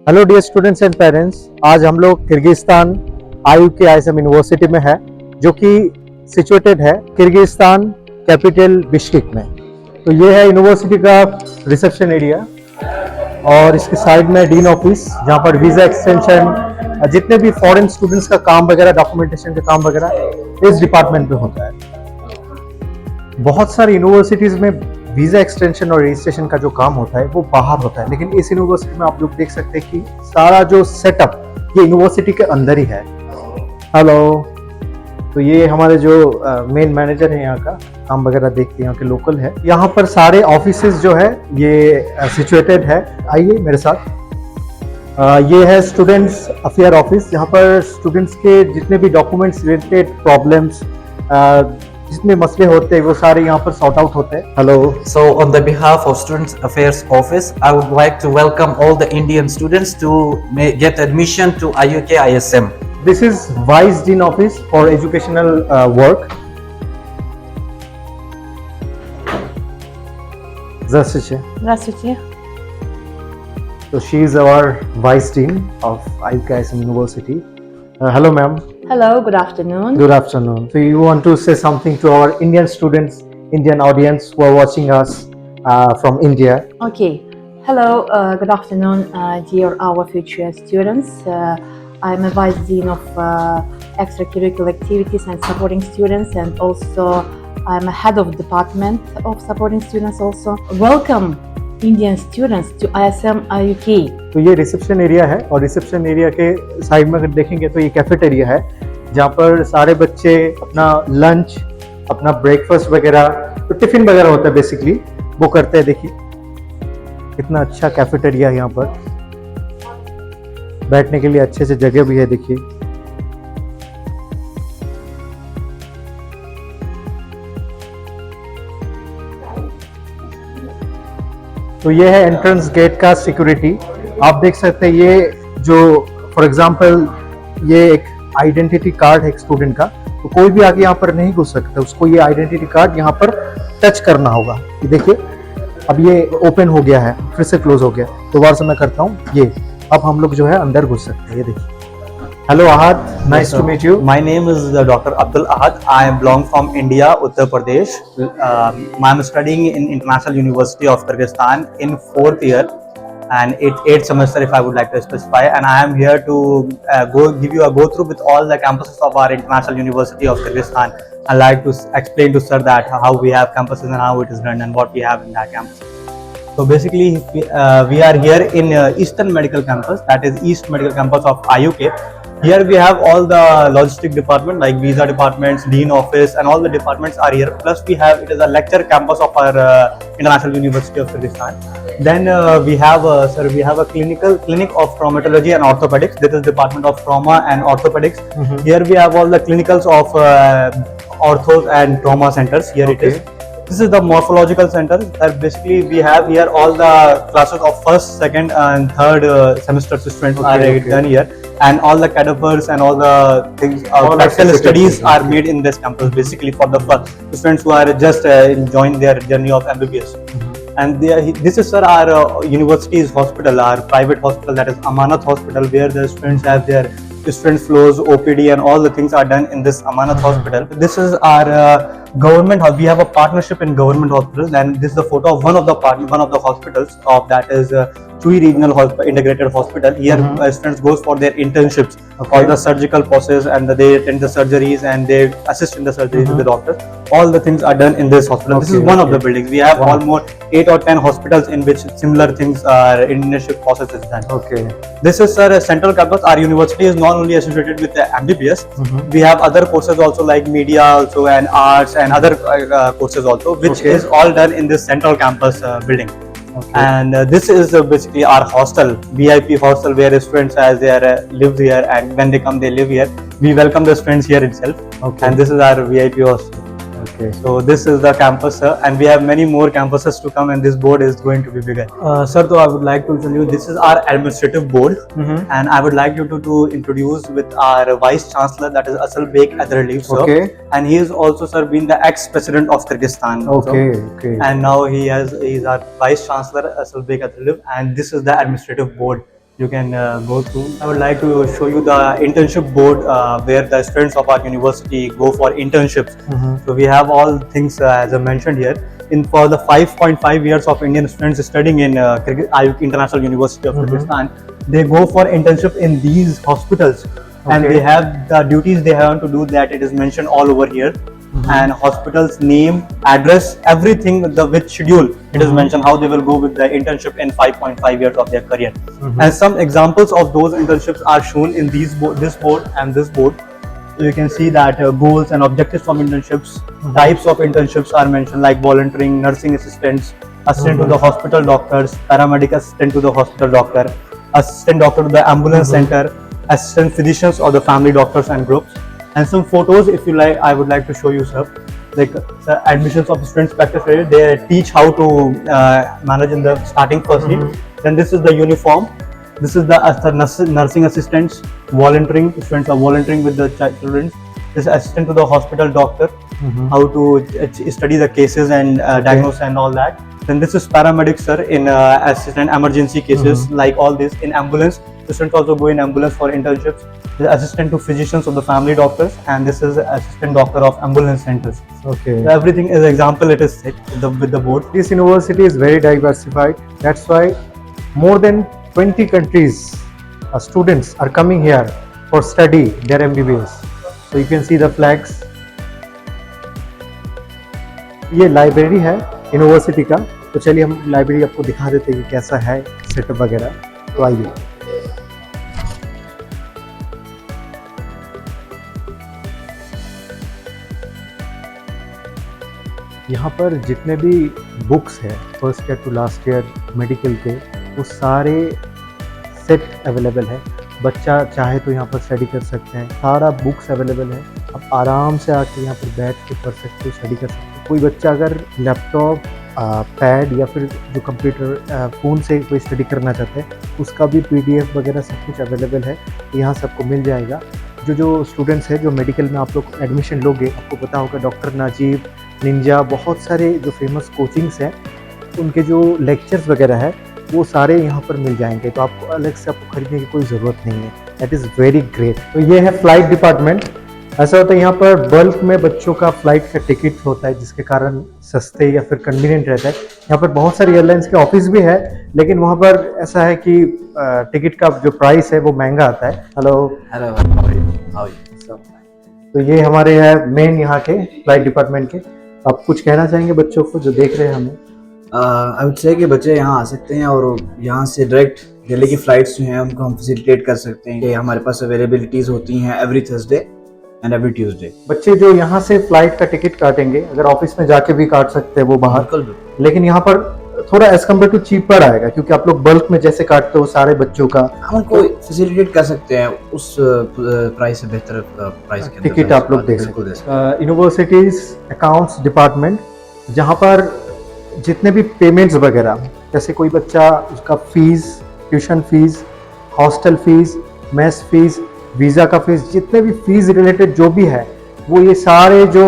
Hello dear students and parents, आज हम लोग किर्गिस्तान IUK-ISM यूनिवर्सिटी में है, जो कि सिचुएटेड है किर्गिस्तान कैपिटल बिश्केक में। तो ये है यूनिवर्सिटी का रिसेप्शन एरिया और इसके साइड में डीन ऑफिस, जहाँ पर वीज़ा एक्सटेंशन, जितने भी फॉरेन स्टूडेंट्स का काम वगैरह, डॉक्यूमेंटेशन का काम वगैरह इस डिपार्टमेंट में होता है। बहुत सारी यूनिवर्सिटीज़ में वीज़ा एक्सटेंशन और रजिस्ट्रेशन का जो काम होता है वो बाहर होता है, लेकिन इस यूनिवर्सिटी में आप लोग देख सकते हैं कि सारा जो सेटअप ये यूनिवर्सिटी के अंदर ही है। हेलो, तो ये हमारे जो मेन मैनेजर है यहाँ का, काम वगैरह देखते हैं, यहाँ के लोकल है। यहाँ पर सारे ऑफिसेज जो है ये सिचुएटेड है। आइए मेरे साथ। ये है स्टूडेंट्स अफेयर ऑफिस, यहाँ पर स्टूडेंट्स के जितने भी डॉक्यूमेंट्स रिलेटेड प्रॉब्लम्स, जितने मसले होते हैं वो सारे यहाँ पर सॉर्ट आउट होते हैं। Hello. So, on the behalf of Students Affairs Office, I would like to welcome all the Indian students to get admission to IUK ISM. This is Vice Dean Office for Educational Work. Здравствуйте. Здравствуйте. So she is our Vice Dean of IUK ISM University. Hello, ma'am. Hello, good afternoon. Good afternoon. So you want to say something to our Indian students, Indian audience who are watching us from India? Okay. Hello, good afternoon, dear our future students. I'm a Vice Dean of Extracurricular Activities and Supporting Students, and also I'm a Head of Department of Supporting Students also. Welcome Indian students to ISM IUK. तो ये reception area है और reception area के side में अगर देखेंगे तो ये कैफेटेरिया है, जहाँ पर सारे बच्चे अपना लंच, अपना ब्रेकफास्ट वगैरह, तो टिफिन वगैरह होता है बेसिकली, वो करते हैं। देखिए कितना अच्छा कैफेटेरिया है, यहाँ पर बैठने के लिए अच्छे से जगह भी है। देखिए तो ये है एंट्रेंस गेट का सिक्योरिटी। आप देख सकते हैं ये जो फॉर एग्जांपल ये एक आइडेंटिटी कार्ड है एक स्टूडेंट का, तो कोई भी आगे यहाँ पर नहीं घुस सकता, उसको ये आइडेंटिटी कार्ड यहाँ पर टच करना होगा। ये देखिए अब ये ओपन हो गया है, फिर से क्लोज हो गया, दोबारा से मैं करता हूँ, ये अब हम लोग जो है अंदर घुस सकते हैं। ये देखिए। Hello Ahad, nice to meet you. My name is Dr. Abdul Ahad. I belong from India, Uttar Pradesh. I'm studying in International University of Kyrgyzstan in 4th year and 8th semester, if I would like to specify. And I am here to give you a go through with all the campuses of our International University of Kyrgyzstan. I like to explain to sir that how we have campuses and how it is run and what we have in that campus. So basically, we are here in Eastern Medical Campus, that is East Medical Campus of IUK. Here we have all the logistic department like visa departments, dean office, and all the departments are here. Plus we have, it is a lecture campus of our International University of Kyrgyzstan. Then we have we have a clinic of traumatology and orthopedics. This is department of trauma and orthopedics. Here we have all the clinicals of orthos and trauma centers. Here it is. This is the morphological center. Basically, we have here all the classes of first, second, and third semester students are done here, and all the cadavers and all the things, practical studies are made in this campus. Basically, for the students who are just enjoying their journey of MBBS. And this is sir our university's hospital, our private hospital, that is Amanat Hospital, where the students have their student flows, OPD, and all the things are done in this Amanat Hospital. This is our government. We have a partnership in government hospitals, and this is the photo of one of the hospitals of that is Chui Regional Integrated Hospital. Here students goes for their internships, all the surgical process, and they attend the surgeries and they assist in the surgeries with the doctors. All the things are done in this hospital. This is one of the buildings. We have almost 8 or 10 hospitals in which similar things are internship process is done. Okay. This is sir a central campus. Our university is not only associated with the MBBS. We have other courses also like media also and arts and other courses also, which is all done in this central campus building. Okay. And this is basically our hostel, VIP hostel, where students as they live here, and when they come they live here. We welcome the students here itself. Okay. And this is our VIP hostel. Okay. So this is the campus, sir, and we have many more campuses to come, and this board is going to be bigger. Sir, so I would like to tell you, this is our administrative board, and I would like you to introduce with our Vice Chancellor, that is Asalbek Adaraliyev, sir. Okay. And he is also, sir, been the ex-president of Kyrgyzstan. Okay. Okay. And now he is our Vice Chancellor Asalbek Adaraliyev, and this is the administrative board you can go through. I would like to show you the internship board where the students of our university go for internships. So we have all things as I mentioned here. For the 5.5 years of Indian students studying in Ayuk International University of Kyrgyzstan, they go for internship in these hospitals, and they have the duties they have to do. That it is mentioned all over here, and hospital's name, address, everything, with schedule it is mentioned how they will go with the internship in 5.5 years of their career. And some examples of those internships are shown in this board and this board. So you can see that goals and objectives from internships, types of internships are mentioned, like volunteering, nursing assistants, assistant to the hospital doctors, paramedic assistant to the hospital doctor, assistant doctor to the ambulance center, assistant physicians or the family doctors and groups. And some photos, if you like, I would like to show you, sir. Like admissions of students practice area, they teach how to manage in the starting firstly. Then this is the uniform. This is the nursing assistants, volunteering. Students are volunteering with the children. This is assistant to the hospital doctor, how to study the cases and diagnose and all that. Then this is paramedics, sir, in assistant emergency cases, like all this. In ambulance, the students also go in ambulance for internships. The assistant to physicians of the family doctors, and this is assistant doctor of ambulance centers. Okay. So everything is example it is set with the board. This university is very diversified. That's why more than 20 countries students are coming here for study their MBBS. So you can see the flags. ये library है university का, तो चलिए हम library आपको दिखा देते हैं कि कैसा है सेटअप वगैरह. तो आइए. यहाँ पर जितने भी बुक्स है first year to last year medical के, वो सारे सेट अवेलेबल है. बच्चा चाहे तो यहाँ पर स्टडी कर सकते हैं. सारा बुक्स अवेलेबल है. आप आराम से आके यहाँ पर बैठ के पढ़ सकते हो, स्टडी कर सकते हो. कोई बच्चा अगर लैपटॉप, पैड या फिर जो कंप्यूटर, फ़ोन से कोई स्टडी करना चाहते हैं, उसका भी PDF वगैरह सब कुछ अवेलेबल है. यहाँ सबको मिल जाएगा. जो स्टूडेंट्स हैं जो मेडिकल में आप लोग एडमिशन लोगे, आपको पता होगा डॉक्टर नाजीब, निंजा, बहुत सारे जो फेमस कोचिंग्स हैं, उनके जो लेक्चर्स वगैरह है वो सारे यहाँ पर मिल जाएंगे. तो आपको अलग से आपको खरीदने की कोई ज़रूरत नहीं है. That is very great. तो ये है फ़्लाइट डिपार्टमेंट. ऐसा होता है यहाँ पर बल्क में बच्चों का फ़्लाइट का टिकट होता है, जिसके कारण सस्ते या फिर कन्वीनियंट रहता है. यहाँ पर बहुत सारी एयरलाइंस के ऑफिस भी है, लेकिन वहाँ पर ऐसा है कि टिकट का जो प्राइस है वो महंगा आता है. हेलो हाउ तो ये हमारे है मेन यहाँ के फ़्लाइट डिपार्टमेंट के. आप कुछ कहना चाहेंगे बच्चों को जो देख रहे हैं हमें? आई वुड से कि बच्चे यहाँ आ सकते हैं और यहाँ से डायरेक्ट दिल्ली की फ़्लाइट्स जो हैं उनको हम फैसिलिटेट कर सकते हैं. कि हमारे पास अवेलेबिलिटीज़ होती हैं every Thursday and every Tuesday. बच्चे जो यहाँ से फ्लाइट का टिकट काटेंगे, अगर ऑफिस में जाके भी काट सकते हैं वो बाहर, लेकिन यहाँ पर थोड़ा एज कम्पेयर टू चीपर आएगा, क्योंकि आप लोग बल्क में जैसे काटते हो सारे बच्चों का, हम उनको फैसिलिटेट कर सकते हैं उस प्राइस से बेहतर प्राइस के टिकट आप लोग दे सकते हैं. यूनिवर्सिटीज अकाउंट्स डिपार्टमेंट, जहाँ पर जितने भी पेमेंट्स वगैरह, जैसे कोई बच्चा उसका fees, tuition fees, hostel fees, mess fees, visa का फीस, जितने भी फीस रिलेटेड जो भी है, वो ये सारे जो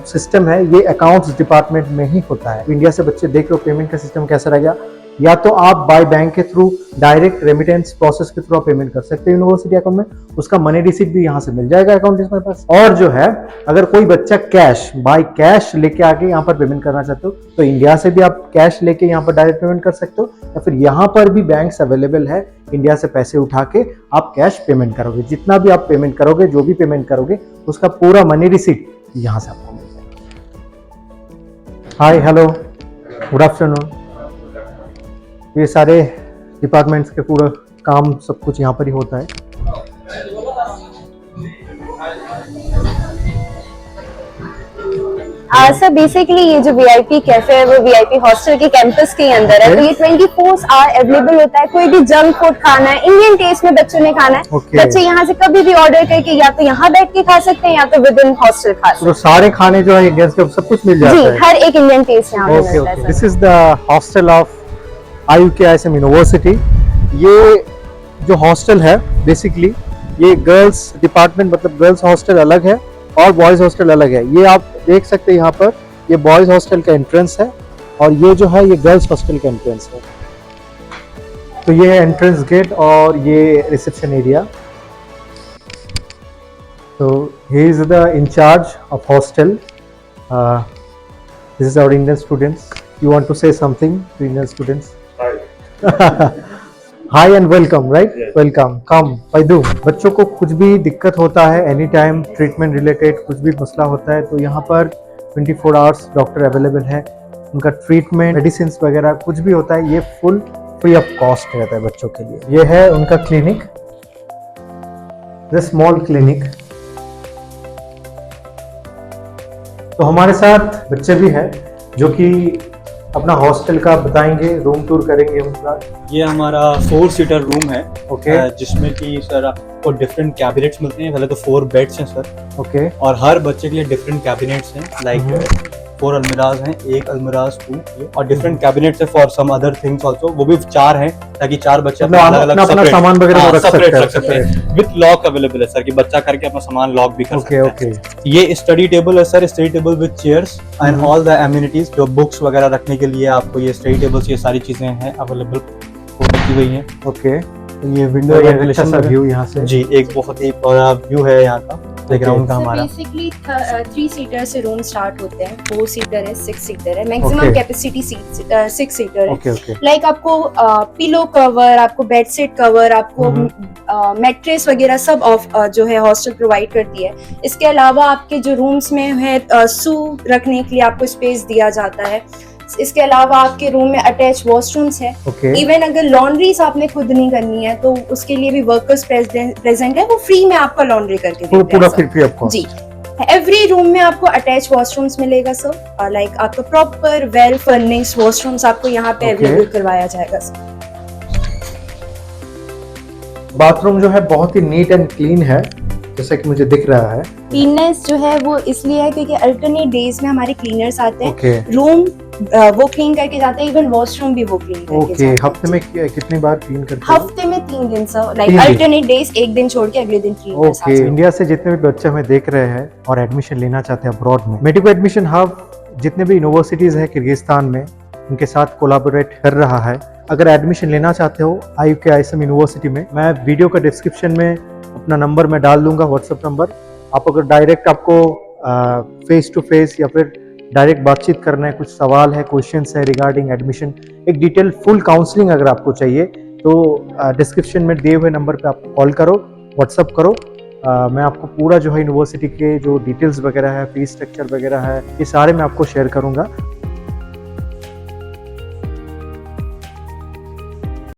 सिस्टम है ये अकाउंट्स डिपार्टमेंट में ही होता है. इंडिया से बच्चे देख लो पेमेंट का सिस्टम कैसा रहेगा. या तो आप बाय बैंक के थ्रू डायरेक्ट रेमिटेंस प्रोसेस के थ्रू आप पेमेंट कर सकते हो यूनिवर्सिटी अकाउंट में. उसका मनी रिसीट भी यहाँ से मिल जाएगा अकाउंट के पास. और जो है अगर कोई बच्चा कैश बाय कैश लेके आके यहाँ पर पेमेंट करना चाहते हो, तो इंडिया से भी आप कैश लेके यहाँ पर डायरेक्ट पेमेंट कर सकते हो, या फिर यहाँ पर भी बैंक्स अवेलेबल है. इंडिया से पैसे उठा के आप कैश पेमेंट करोगे. जितना भी आप पेमेंट करोगे, जो भी पेमेंट करोगे, उसका पूरा मनी रिसीट यहाँ से आपको मिल जाएगा. हाय, हेलो, गुड आफ्टरनून. ये सारे डिपार्टमेंट्स के पूरा काम सब कुछ यहाँ पर ही होता है. सर बेसिकली ये जो VIP कैफे है वो VIP हॉस्टल के कैंपस के अंदर है. तो ये 24 आवर अवेलेबल होता है. कोई भी जंक फूड खाना है, इंडियन टेस्ट में बच्चों ने खाना है, बच्चे यहाँ से कभी भी ऑर्डर करके या तो यहाँ बैठ के खा सकते हैं या तो विद इन हॉस्टल खा सकते हैं. तो सारे खाने जो है इंडियन सब कुछ मिल जाता है. जी, हर एक इंडियन टेस्ट यहाँ पे मिलता है. This is the hostel of IUK ISM university. ये जो हॉस्टल है बेसिकली ये गर्ल्स डिपार्टमेंट, मतलब गर्ल्स हॉस्टल अलग है और बॉयज़ हॉस्टल अलग है. ये आप देख सकते हैं यहाँ पर, ये बॉयज़ हॉस्टल का एंट्रेंस है और ये जो है ये गर्ल्स हॉस्टल का एंट्रेंस है. तो ये है एंट्रेंस गेट और ये reception area. So he is the in charge of hostel. This is our Indian students. You want to say something to Indian students? Hi. Hi and welcome, right? Yes. Welcome. Come, Paidu. बच्चों को कुछ भी दिक्कत होता है, any time treatment related कुछ भी मसला होता है, तो यहाँ पर 24 आवर्स डॉक्टर अवेलेबल है। उनका ट्रीटमेंट, मेडिसिन वगैरह कुछ भी होता है, ये फुल फ्री ऑफ कॉस्ट रहता है बच्चों के लिए। ये है उनका क्लिनिक, द स्मॉल क्लिनिक। तो हमारे साथ बच्चे भी हैं जो कि अपना हॉस्टल का बताएंगे, रूम टूर करेंगे उनका। ये हमारा 4 सीटर रूम है। ओके। जिसमें कि सर आपको डिफरेंट कैबिनेट्स मिलते हैं। पहले तो 4 बेड्स हैं सर। ओके। और हर बच्चे के लिए डिफरेंट कैबिनेट्स हैं, लाइक 4 अलमिराज हैं, एक अलमिराज 2 और डिफरेंट कैबिनेट्स है for some other things also. वो भी 4 हैं ताकि 4 बच्चे अपना सामान वगैरह रख सकते हैं। विद लॉक अवेलेबल है सर कि बच्चा करके अपना सामान लॉक भी कर सकता है। ओके। ये स्टडी टेबल है sir, study table with chairs and all the amenities, जो बुक्स वगैरह रखने के लिए आपको ये स्टडी टेबल्स, ये सारी चीजें हैं अवेलेबल रखी हुई हैं। ओके। ये विंडो वेंटिलेशन का व्यू यहाँ से जी, एक बहुत ही बड़ा व्यू है यहाँ का प्लेग्राउंड का हमारा। बेसिकली 3 सीटर से रूम स्टार्ट होते हैं, 4 सीटर है, 6 सीटर है, मैक्सिमम कैपेसिटी 6 सीटर है। ओके। लाइक आपको पिलो कवर, आपको बेडशीट कवर, आपको मैट्रेस वगैरह सब जो है हॉस्टल प्रोवाइड करती है। इसके अलावा आपके जो रूम्स में है शू रखने के लिए आपको स्पेस दिया जाता है। इसके अलावा आपके रूम में अटैच वॉशरूम्स है। इवन अगर लॉन्ड्रीज आपने खुद नहीं करनी है तो उसके लिए भी वर्कर्स प्रेजेंट है, वो फ्री में आपका लॉन्ड्री करके देते हैं। पूरा फ्री ऑफ कॉस्ट। जी, एवरी रूम में आपको अटैच वॉशरूम्स मिलेगा सर। लाइक आपका प्रॉपर वेल फर्निश्ड वॉशरूम्स आपको यहाँ पे अवेलेबल करवाया जाएगा सर। बाथरूम जो है बहुत ही नीट एंड क्लीन है, जैसा कि मुझे दिख रहा है। क्लीननेस जो है वो इसलिए है क्योंकि अल्टरनेट डेज में हमारे क्लीनर्स आते हैं। रूम वो क्लीन करके जाते हैं, इवन वॉशरूम भी वो क्लीन करके जाते हैं। हफ्ते में कितनी बार क्लीन करते हैं? हफ्ते में 3 दिन सर, लाइक अल्टरनेट डेज, एक दिन छोड़ के अगले दिन क्लीनर्स आते हैं। इंडिया से जितने भी बच्चे हमें देख रहे हैं और एडमिशन लेना चाहते हैं अब्रॉड में, मेडिको एडमिशन हब जितने भी यूनिवर्सिटीज है किर्गिस्तान में, उनके साथ कोलैबोरेट कर रहा है। अगर एडमिशन लेना चाहते हो IUK ISM यूनिवर्सिटी में, मैं वीडियो का डिस्क्रिप्शन में अपना नंबर मैं डाल दूंगा, व्हाट्सएप नंबर। आप अगर डायरेक्ट आपको फेस टू फेस या फिर डायरेक्ट बातचीत करना है, कुछ सवाल है, क्वेश्चंस है रिगार्डिंग एडमिशन, एक डिटेल फुल काउंसलिंग अगर आपको चाहिए तो डिस्क्रिप्शन में दिए हुए नंबर पे आप कॉल करो, व्हाट्सएप करो। मैं आपको पूरा जो है यूनिवर्सिटी के जो डिटेल्स वगैरह है, फीस स्ट्रक्चर वगैरह है, ये सारे मैं आपको शेयर करूंगा।